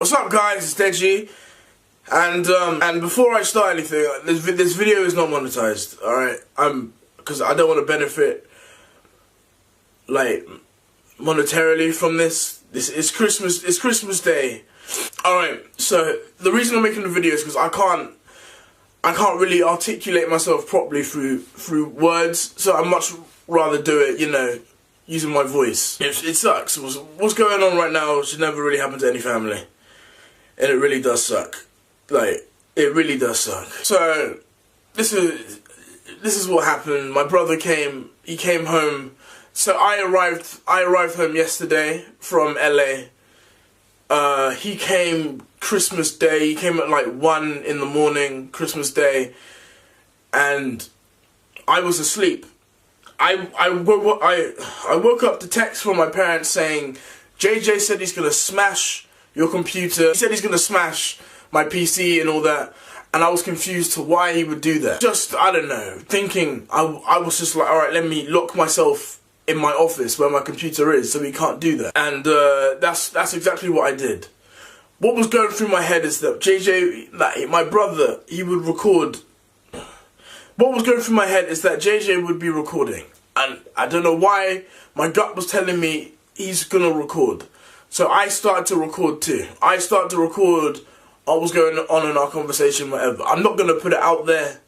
What's up, guys? It's Deji, and before I start anything, this video is not monetized. All right, because I don't want to benefit like monetarily from this. This is Christmas. It's Christmas Day. All right. So the reason I'm making the video is because I can't really articulate myself properly through words. So I much rather do it, using my voice. It sucks. What's going on right now should never really happen to any family. And it really does suck. Like, it really does suck. So, this is what happened. My brother came home. So I arrived home yesterday from LA. He came Christmas Day. He came at like 1 in the morning, Christmas Day. And I was asleep. I woke up to text from my parents saying, JJ said he's gonna smash your computer. He said he's gonna smash my PC and all that, and I was confused to why he would do that. Just, I don't know, thinking, I was just like, alright, let me lock myself in my office where my computer is so he can't do that. And that's exactly what I did. What was going through my head is that JJ, like, my brother, he would record. What was going through my head is that JJ would be recording, and I don't know why my gut was telling me he's gonna record. So I started to record too. I started to record what was going on in our conversation, whatever. I'm not gonna put it out there.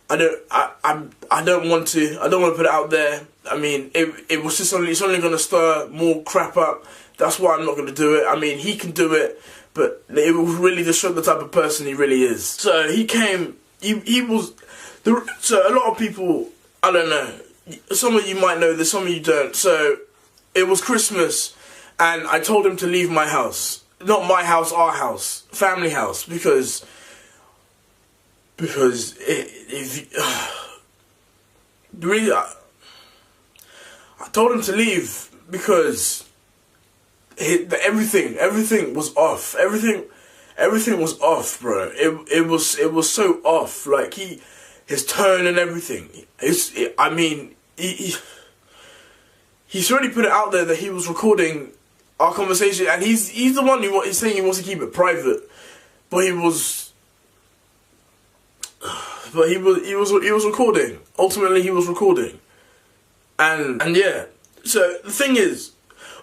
I don't want to put it out there. I mean, it was just it's only gonna stir more crap up. That's why I'm not gonna do it. I mean, he can do it, but it will really just show the type of person he really is. So he came. So a lot of people, I don't know. Some of you might know this, some of you don't. So it was Christmas. And I told him to leave my house. Not my house, our house. Family house. Because really, I told him to leave because everything was off. Everything was off, bro. It was so off. Like, his tone and everything. He's already put it out there that he was recording our conversation, and he's the one he's saying he wants to keep it private, but he was recording. Ultimately, he was recording, and yeah. So the thing is,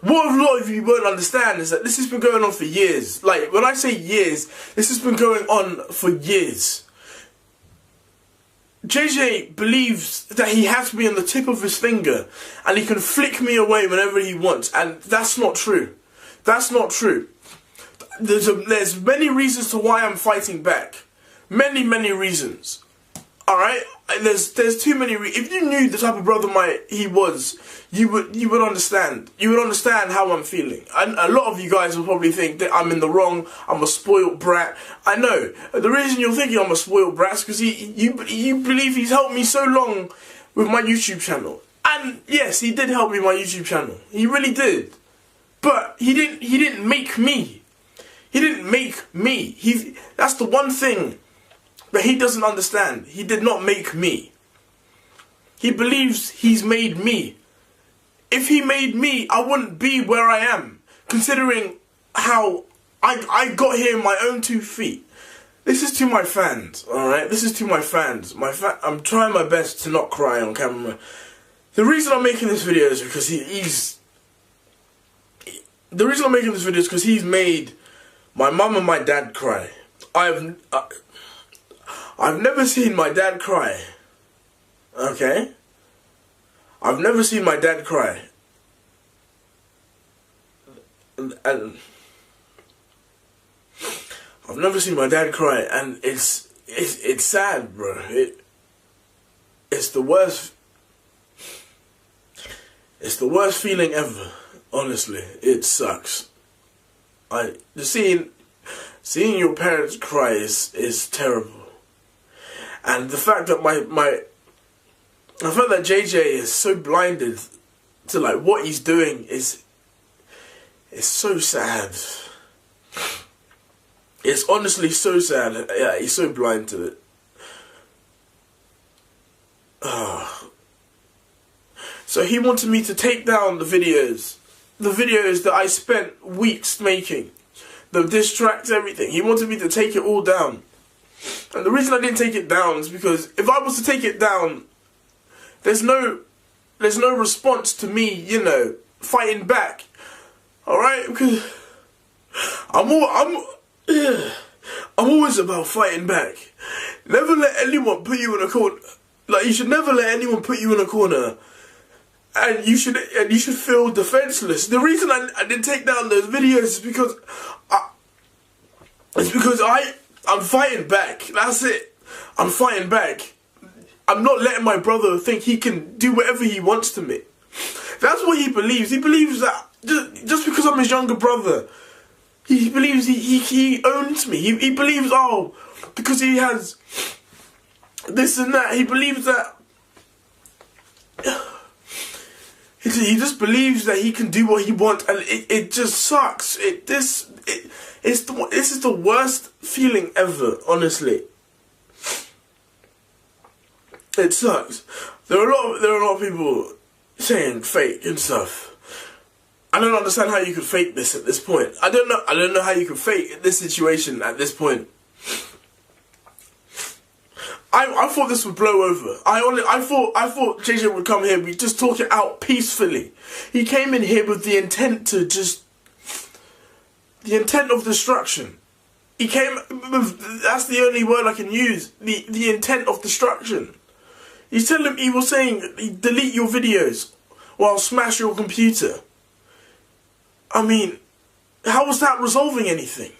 what a lot of you won't understand is that this has been going on for years. Like, when I say years, this has been going on for years. JJ believes that he has me on the tip of his finger and he can flick me away whenever he wants, and that's not true. That's not true. There's many reasons to why I'm fighting back. Many reasons. Alright? There's too many if you knew the type of brother he was, you would understand. You would understand how I'm feeling. And a lot of you guys will probably think that I'm in the wrong, I'm a spoiled brat. I know. The reason you're thinking I'm a spoiled brat is because you believe he's helped me so long with my YouTube channel. And yes, he did help me with my YouTube channel. He really did. But he didn't make me. He didn't make me. That's the one thing that he doesn't understand. He did not make me. He believes he's made me. If he made me, I wouldn't be where I am, considering how I got here in my own 2 feet. This is to my fans, alright? This is to my fans. I'm trying my best to not cry on camera. The reason I'm making this video is because he's made my mum and my dad cry. I've never seen my dad cry. Okay? I've never seen my dad cry. And I've never seen my dad cry, and it's sad, bro. It's the worst. It's the worst feeling ever. Honestly, it sucks. Seeing your parents cry is terrible. And the fact that I felt that JJ is so blinded to like what he's doing is so sad. It's honestly so sad. Yeah, he's so blind to it. So he wanted me to take down the videos that I spent weeks making. the diss tracks, everything. He wanted me to take it all down. And the reason I didn't take it down is because if I was to take it down, there's no response to me, you know, fighting back. Alright? Because I'm always about fighting back. Never let anyone put you in a corner. Like, you should never let anyone put you in a corner. And you should feel defenseless. The reason I didn't take down those videos is because I'm fighting back. That's it. I'm fighting back. I'm not letting my brother think he can do whatever he wants to me. That's what he believes. He believes that just because I'm his younger brother, he believes he owns me. He believes, oh, because he has this and that. He believes that. He just believes that he can do what he wants, and it just sucks. This is the worst feeling ever, honestly. It sucks. There are a lot of people saying fake and stuff. I don't understand how you could fake this at this point. I don't know how you could fake this situation at this point. I thought this would blow over. I thought JJ would come here, we'd just talk it out peacefully. He came in here with the intent to the intent of destruction. He came with, that's the only word I can use, the intent of destruction. He was saying, delete your videos, or I'll smash your computer. I mean, how was that resolving anything?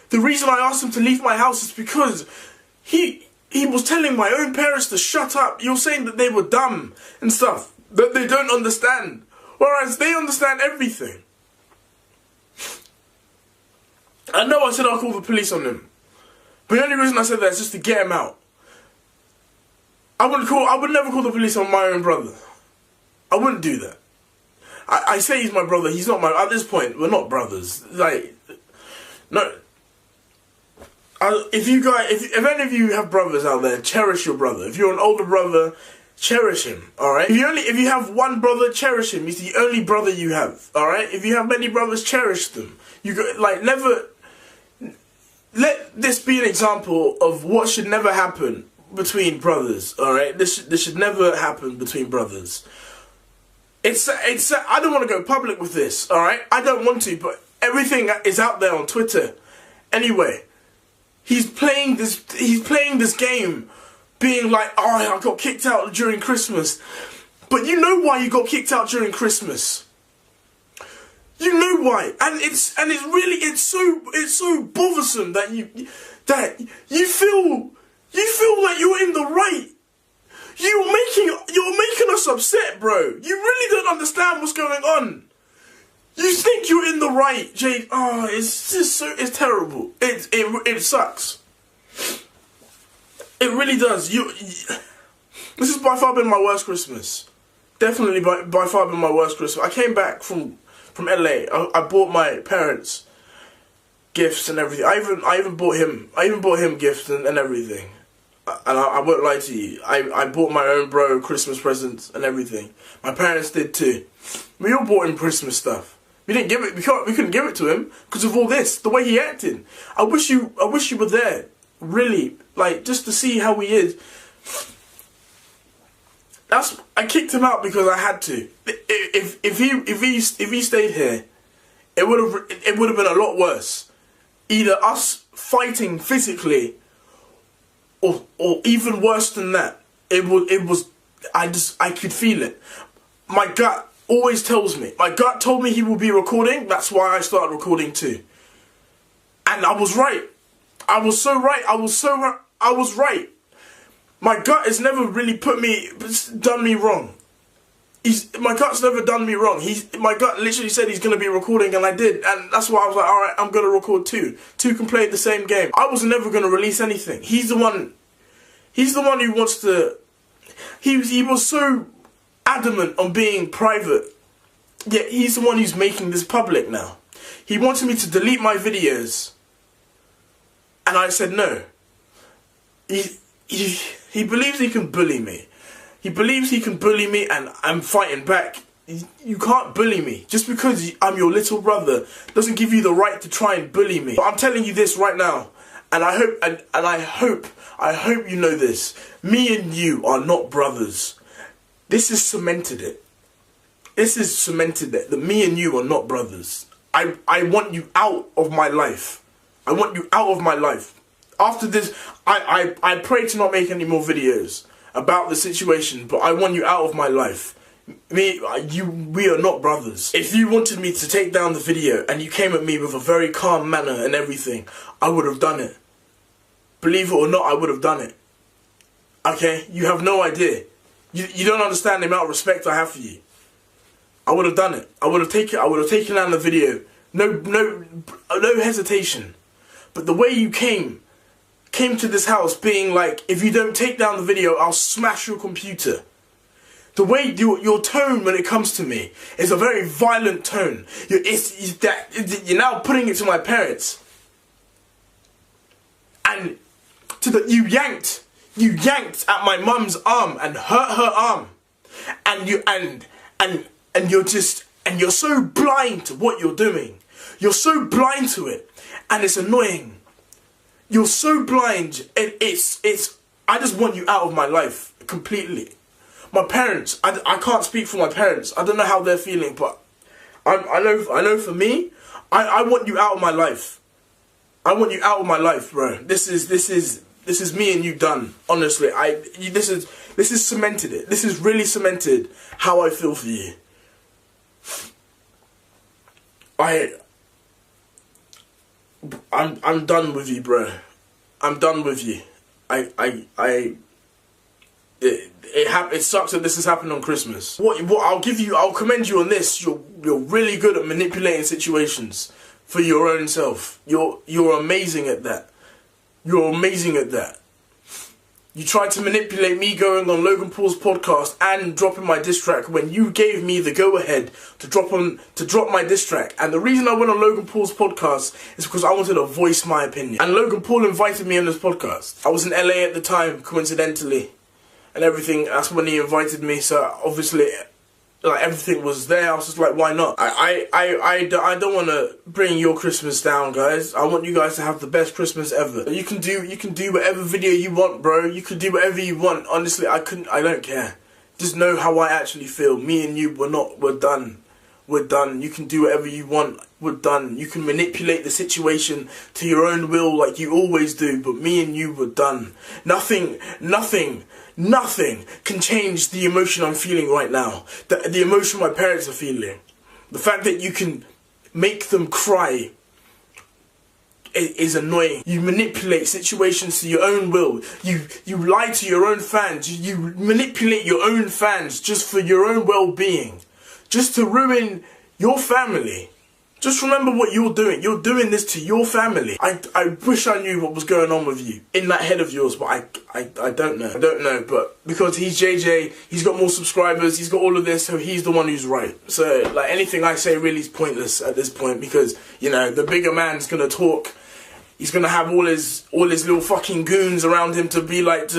The reason I asked him to leave my house is because he was telling my own parents to shut up. You're saying that they were dumb and stuff, that they don't understand, whereas they understand everything. I know I said I'll call the police on him, but the only reason I said that is just to get him out. I would never call the police on my own brother. I wouldn't do that. I say he's my brother. He's not my. At this point, we're not brothers. Like, no. If any of you have brothers out there, cherish your brother. If you're an older brother, cherish him. All right. If you have one brother, cherish him. He's the only brother you have. All right. If you have many brothers, cherish them. Never let this be an example of what should never happen between brothers. All right. This should never happen between brothers. I don't want to go public with this. All right. I don't want to, but everything is out there on Twitter. Anyway. He's playing this game, being like, oh, I got kicked out during Christmas. But you know why you got kicked out during Christmas. You know why. And it's so bothersome that you feel like you're in the right. You're making us upset, bro. You really don't understand what's going on. You think you're in the right, Jade. Oh, it's it's terrible. It sucks. It really does. This has by far been my worst Christmas. Definitely by far been my worst Christmas. I came back from LA. I bought my parents gifts and everything. I even bought him gifts and everything. And I won't lie to you. I bought my own bro Christmas presents and everything. My parents did too. We all bought him Christmas stuff. We didn't give it. We couldn't give it to him because of all this. The way he acted. I wish you were there. Really, like, just to see how he is. I kicked him out because I had to. If he stayed here, it would have been a lot worse. Either us fighting physically, or even worse than that. I could feel it. My gut always tells me. My gut told me he will be recording. That's why I started recording too. And I was right. I was so right. I was right. My gut has never really done me wrong. My gut's never done me wrong. My gut literally said he's going to be recording, and I did. And that's why I was like, alright, I'm going to record too. Two can play the same game. I was never going to release anything. He's the one who wants to. He was so adamant on being private, yet he's the one who's making this public now. He wanted me to delete my videos, and I said no. He believes he can bully me. He believes he can bully me, and I'm fighting back. you can't bully me. Just because I'm your little brother doesn't give you the right to try and bully me. But I'm telling you this right now, and I hope you know this. Me and you are not brothers. This has cemented it. This has cemented it, that me and you are not brothers. I want you out of my life. I want you out of my life. After this, I pray to not make any more videos about the situation, but I want you out of my life. We are not brothers. If you wanted me to take down the video and you came at me with a very calm manner and everything, I would have done it. Believe it or not, I would have done it. Okay? You have no idea. You don't understand the amount of respect I have for you. I would have done it. I would have taken down the video. No hesitation. But the way you came to this house being like, if you don't take down the video, I'll smash your computer. The way your tone when it comes to me is a very violent tone. You're now putting it to my parents. And you yanked at my mum's arm and hurt her arm. And you're so blind to what you're doing. You're so blind to it, and it's annoying. You're so blind, and I just want you out of my life completely. My parents, I can't speak for my parents. I don't know how they're feeling, but I know for me, I want you out of my life. I want you out of my life, bro. This is me and you done. Honestly, this is cemented it. This has really cemented how I feel for you. I'm done with you, bro. I'm done with you. It sucks that this has happened on Christmas. I'll commend you on this. You're really good at manipulating situations for your own self. You're amazing at that. You're amazing at that. You tried to manipulate me going on Logan Paul's podcast and dropping my diss track when you gave me the go-ahead to drop my diss track. And the reason I went on Logan Paul's podcast is because I wanted to voice my opinion. And Logan Paul invited me on this podcast. I was in LA at the time, coincidentally, and everything. That's when he invited me. So obviously, like, everything was there. I was just like, why not? I don't want to bring your Christmas down, guys. I want you guys to have the best Christmas ever. You can do whatever video you want, bro. You can do whatever you want. Honestly, I don't care. Just know how I actually feel. Me and you, we're done. We're done. You can do whatever you want. We're done. You can manipulate the situation to your own will like you always do, but me and you, we're done. Nothing can change the emotion I'm feeling right now. The emotion my parents are feeling. The fact that you can make them cry is annoying. You manipulate situations to your own will. You lie to your own fans. You manipulate your own fans just for your own well-being. Just to ruin your family. Just remember what you're doing. You're doing this to your family. I wish I knew what was going on with you in that head of yours, but I don't know. I don't know, but because he's JJ, he's got more subscribers, he's got all of this, so he's the one who's right. So, like, anything I say really is pointless at this point because, you know, the bigger man's gonna talk. He's gonna have all his little fucking goons around him to be like,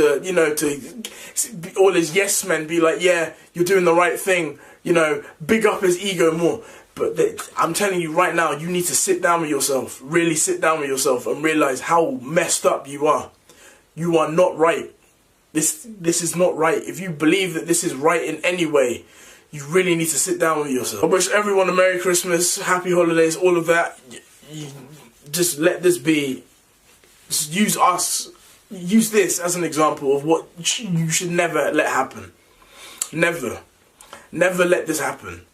all his yes men be like, yeah, you're doing the right thing. You know, big up his ego more. But I'm telling you right now, you need to sit down with yourself. Really sit down with yourself and realize how messed up you are. You are not right. This is not right. If you believe that this is right in any way, you really need to sit down with yourself. I wish everyone a Merry Christmas, Happy Holidays, all of that. Just let this be. Just use this as an example of what you should never let happen. Never let this happen.